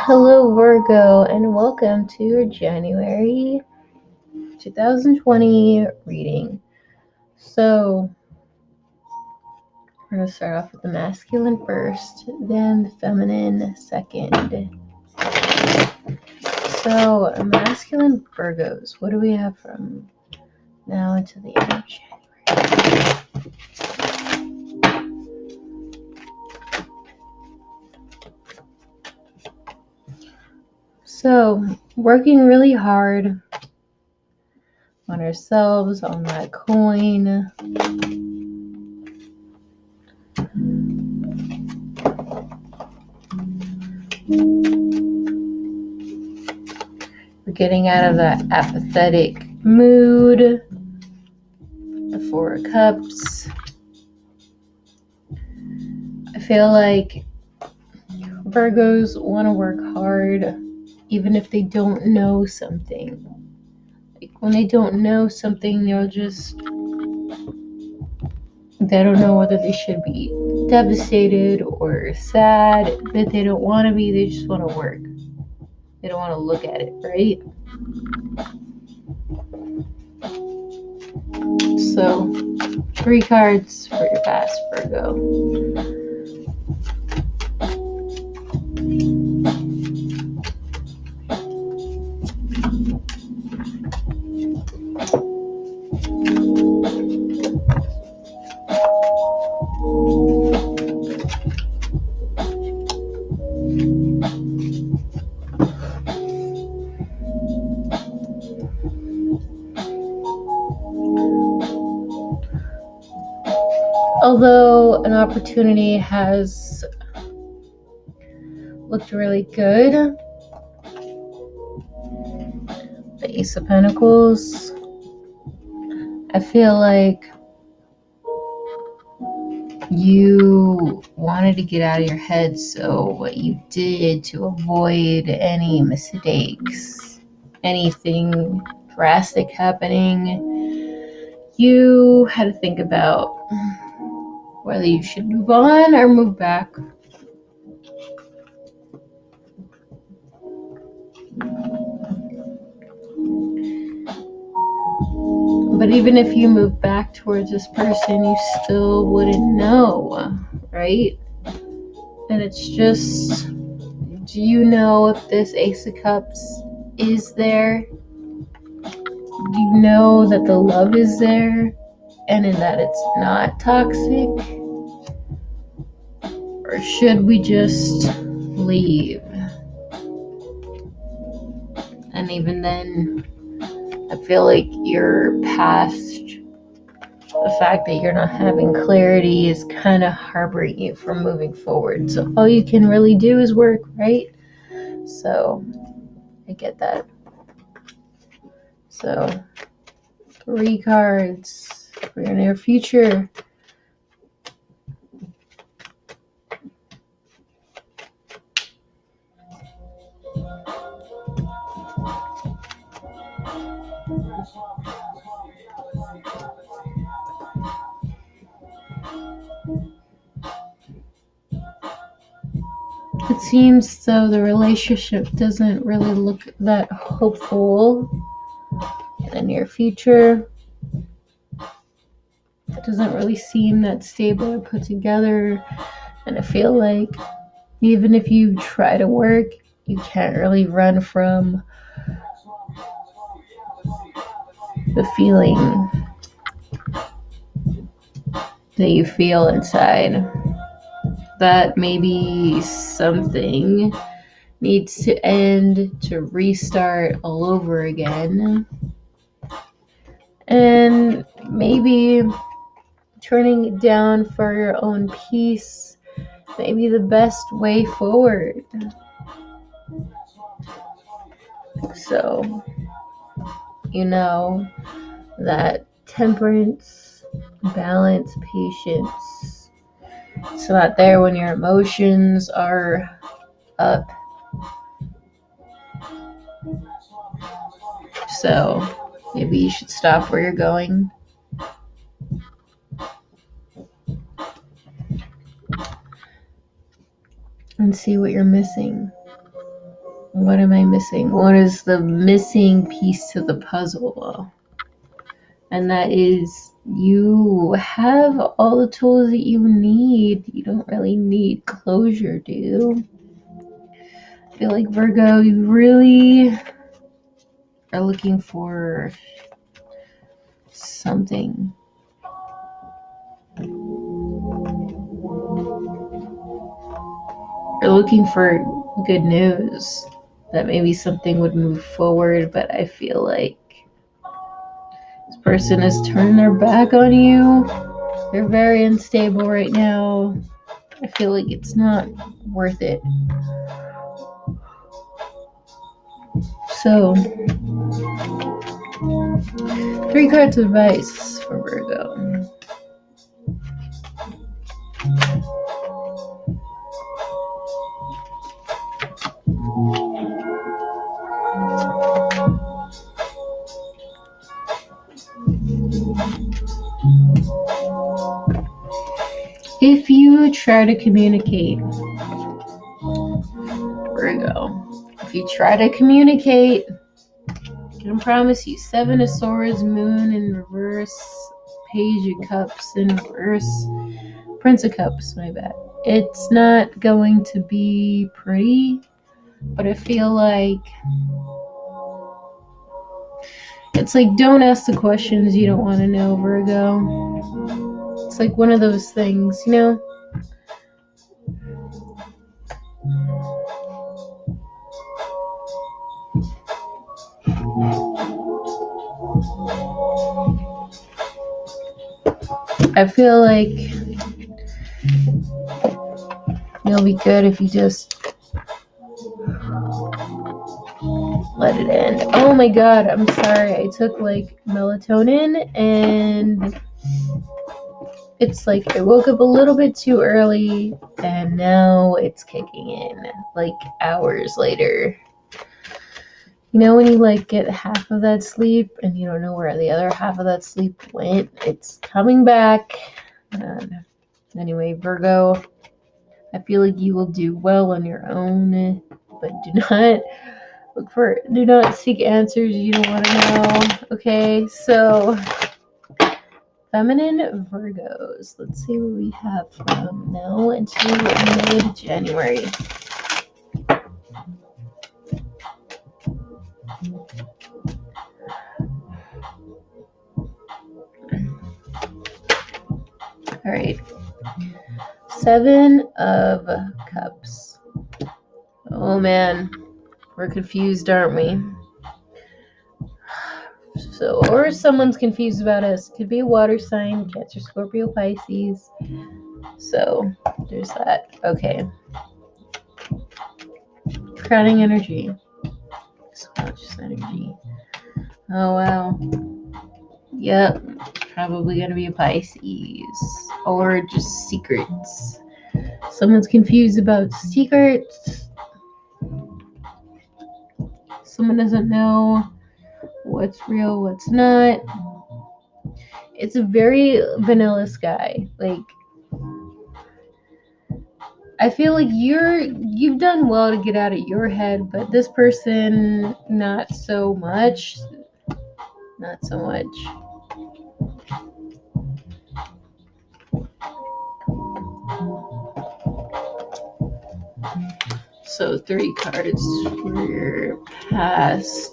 Hello, Virgo, and welcome to your January 2020 reading. So, we're going to start off with the masculine first, then the feminine second. So, masculine Virgos, what do we have from now into the end of January? So, working really hard on ourselves, on that coin. We're getting out of that apathetic mood. The Four of Cups. I feel like Virgos want to work hard even if they don't know something. Like when they don't know something, they don't know whether they should be devastated or sad, but they don't want to be, they just want to work. They don't want to look at it, right? So, 3 cards for your past, Virgo. Although an opportunity has looked really good, the Ace of Pentacles, I feel like you wanted to get out of your head, so what you did to avoid any mistakes, anything drastic happening, you had to think about whether you should move on or move back. But even if you move back towards this person, you still wouldn't know, right? And it's just, do you know if this Ace of Cups is there? Do you know that the love is there and in that it's not toxic? Or should we just leave? And even then, I feel like you're past the fact that you're not having clarity is kind of harboring you from moving forward. So all you can really do is work, right? So I get that. So 3 cards for your near future. It seems though the relationship doesn't really look that hopeful in the near future. It doesn't really seem that stable or put together. And I feel like even if you try to work, you can't really run from the feeling that you feel inside. That maybe something needs to end to restart all over again. And maybe turning it down for your own peace may be the best way forward. So, you know that temperance, balance, patience, it's not there when your emotions are up. So maybe you should stop where you're going and see what you're missing. What am I missing? What is the missing piece to the puzzle? And that is, you have all the tools that you need. You don't really need closure, do you? I feel like, Virgo, you really are looking for something. You're looking for good news, that maybe something would move forward, but I feel like this person has turned their back on you. They're very unstable right now. I feel like it's not worth it. So, 3 cards of advice for Virgo. If you try to communicate, Virgo, if you try to communicate, I can promise you 7 of Swords, Moon in reverse, Page of Cups in reverse, Prince of Cups, my bad. It's not going to be pretty, but I feel like it's like, don't ask the questions you don't want to know, Virgo. It's like one of those things, you know? I feel like it'll be good if you just let it end. Oh my god, I'm sorry. I took like melatonin and it's like I woke up a little bit too early and now it's kicking in like hours later. You know when you like get half of that sleep and you don't know where the other half of that sleep went? It's coming back. Anyway, Virgo, I feel like you will do well on your own, but do not seek answers you don't want to know. Okay, so feminine Virgos. Let's see what we have from now until mid-January. All right. 7 of Cups. Oh man, we're confused, aren't we? So, or someone's confused about us. Could be a water sign, Cancer, Scorpio, Pisces. So, there's that. Okay. Crowning energy. So much energy. Oh wow. Yep. Probably gonna be a Pisces. Or just secrets. Someone's confused about secrets. Someone doesn't know what's real, what's not. It's a very vanilla sky. Like, I feel like you've done well to get out of your head, but this person not so much. Not so much. So 3 cards for your past.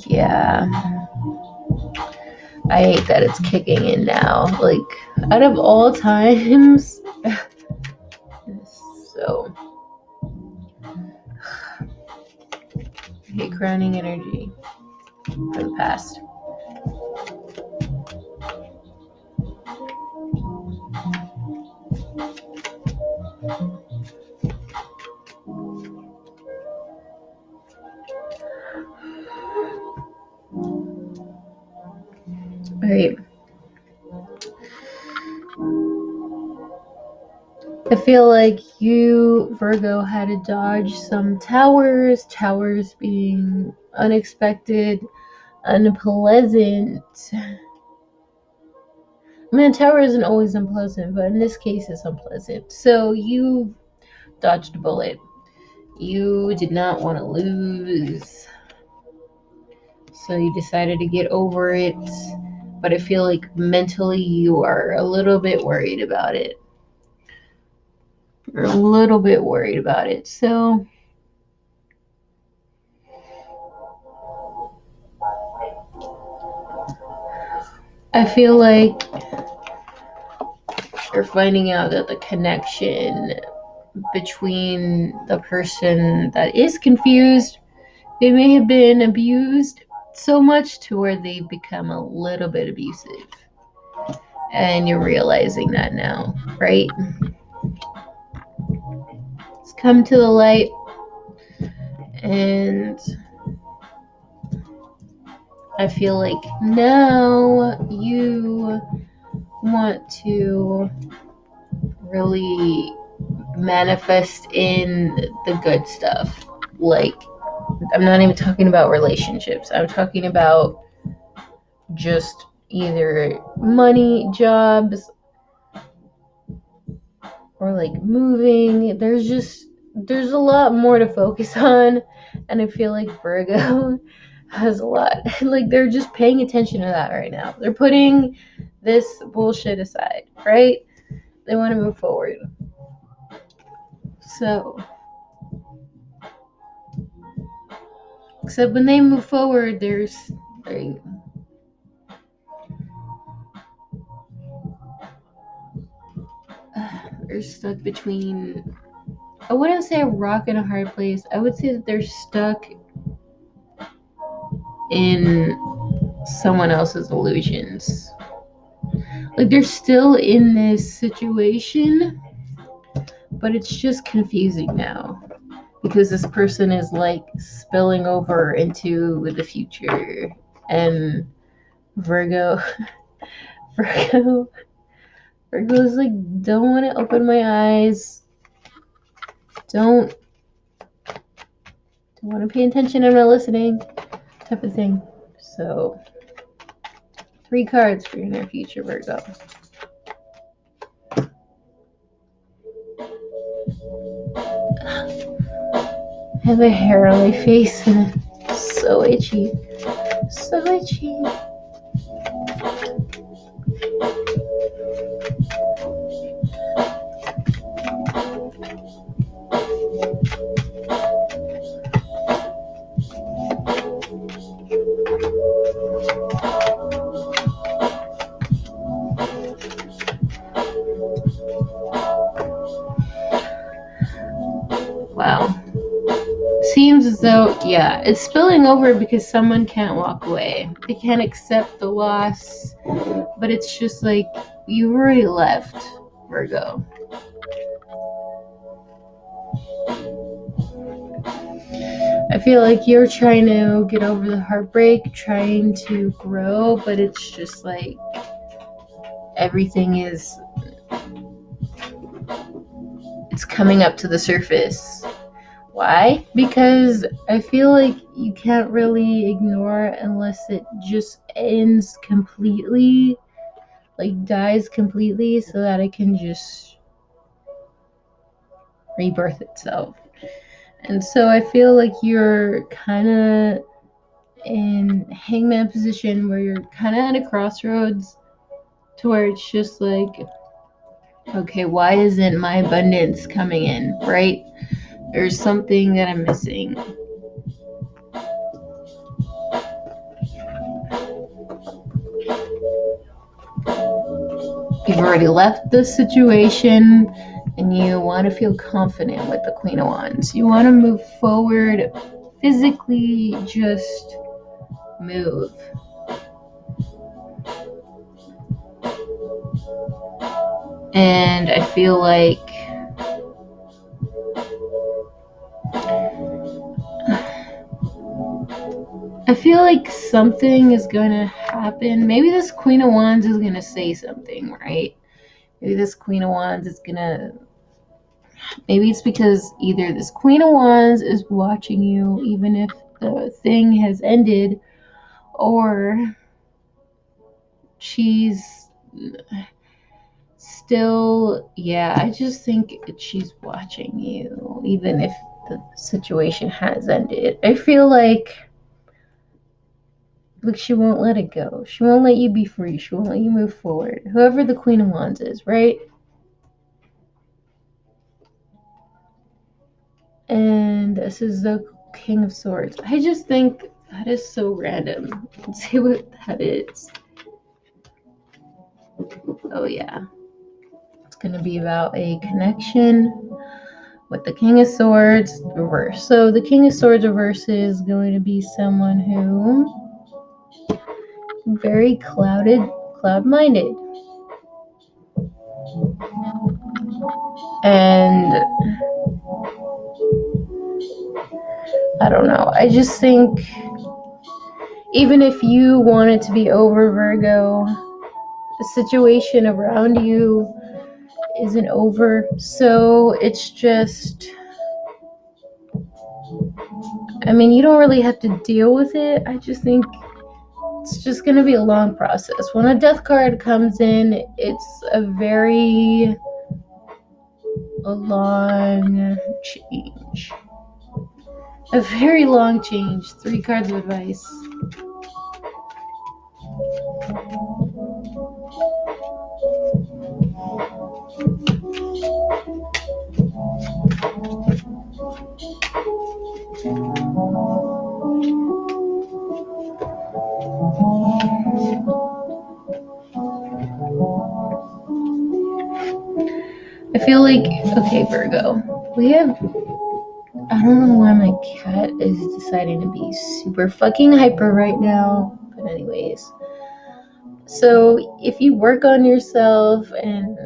Yeah. I hate that it's kicking in now. Like, out of all times. So. Okay, crowning energy for the past. Alright. I feel like you, Virgo, had to dodge some towers being unexpected, unpleasant. I mean, the tower isn't always unpleasant, but in this case, it's unpleasant. So you dodged a bullet. You did not want to lose. So you decided to get over it. But I feel like mentally you are a little bit worried about it. You're a little bit worried about it. So I feel like you're finding out that the connection between the person that is confused, they may have been abused so much to where they've become a little bit abusive. And you're realizing that now, right? It's come to the light, and I feel like now you want to really manifest in the good stuff. Like, I'm not even talking about relationships. I'm talking about just either money, jobs, or like moving. There's a lot more to focus on, and I feel like Virgo has a lot. Like they're just paying attention to that right now. They're putting this bullshit aside, right? They want to move forward. So, except when they move forward, they're stuck between, I wouldn't say a rock and a hard place. I would say that they're stuck in someone else's illusions. Like they're still in this situation, but it's just confusing now because this person is like spilling over into the future. And Virgo, Virgo, Virgo's like, don't want to open my eyes. Don't want to pay attention. I'm not listening. Type of thing. So, 3 cards for your near future, Virgo. I have a hair on my face and it's so itchy. So itchy. Wow. Seems as though, yeah, it's spilling over because someone can't walk away. They can't accept the loss, but it's just like you already left, Virgo. I feel like you're trying to get over the heartbreak, trying to grow, but it's just like everything is, it's coming up to the surface. Why? Because I feel like you can't really ignore it unless it just ends completely, like dies completely, so that it can just rebirth itself. And so I feel like you're kind of in hangman position where you're kind of at a crossroads to where it's just like, okay, why isn't my abundance coming in, right? There's something that I'm missing. You've already left the situation and you want to feel confident with the Queen of Wands. You want to move forward physically, just move. And I feel like something is going to happen. Maybe this Queen of Wands is going to say something, right? Maybe this Queen of Wands is going to, maybe it's because either this Queen of Wands is watching you, even if the thing has ended, or she's still, yeah, I just think she's watching you, even if the situation has ended. I feel like she won't let it go. She won't let you be free. She won't let you move forward. Whoever the Queen of Wands is, right? And this is the King of Swords. I just think that is so random. Let's see what that is. Oh, yeah. It's going to be about a connection with the King of Swords reverse. So the King of Swords reverse is going to be someone who very cloud-minded. And I don't know. I just think even if you want it to be over, Virgo, the situation around you isn't over. So it's just, I mean, you don't really have to deal with it. I just think it's just going to be a long process. When a death card comes in, it's a long change. A very long change. 3 cards of advice. I feel like, okay, Virgo, we have, I don't know why my cat is deciding to be super fucking hyper right now, but anyways. So if you work on yourself and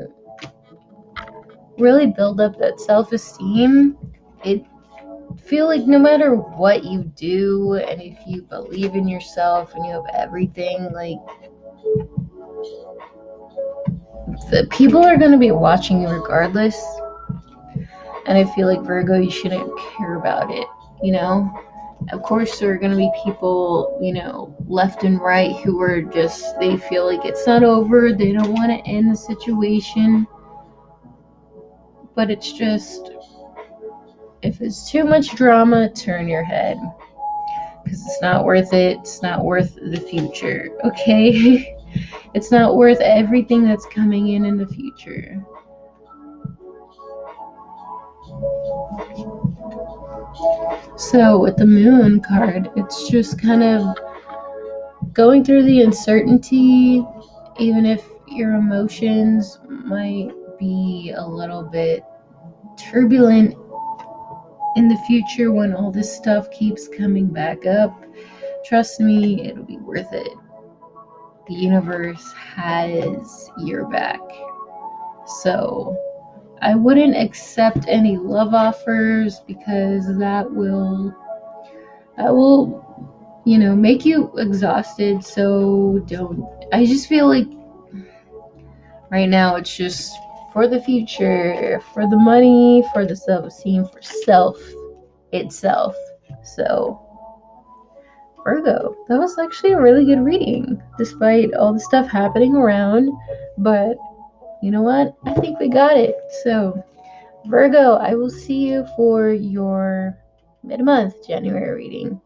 really build up that self-esteem, it feel like no matter what you do, and if you believe in yourself and you have everything, like, the people are going to be watching you regardless. And I feel like, Virgo, you shouldn't care about it, you know? Of course, there are going to be people, left and right who are just, they feel like it's not over. They don't want to end the situation. But it's just, if it's too much drama, turn your head. Because it's not worth it. It's not worth the future, okay? It's not worth everything that's coming in the future. So with the Moon card, it's just kind of going through the uncertainty, even if your emotions might be a little bit turbulent in the future when all this stuff keeps coming back up. Trust me, it'll be worth it. The universe has your back. So I wouldn't accept any love offers because that will make you exhausted. So don't. I just feel like right now it's just for the future, for the money, for the self-esteem, for self itself. So Virgo, that was actually a really good reading despite all the stuff happening around. But you know what? I think we got it. So Virgo, I will see you for your mid-month January reading.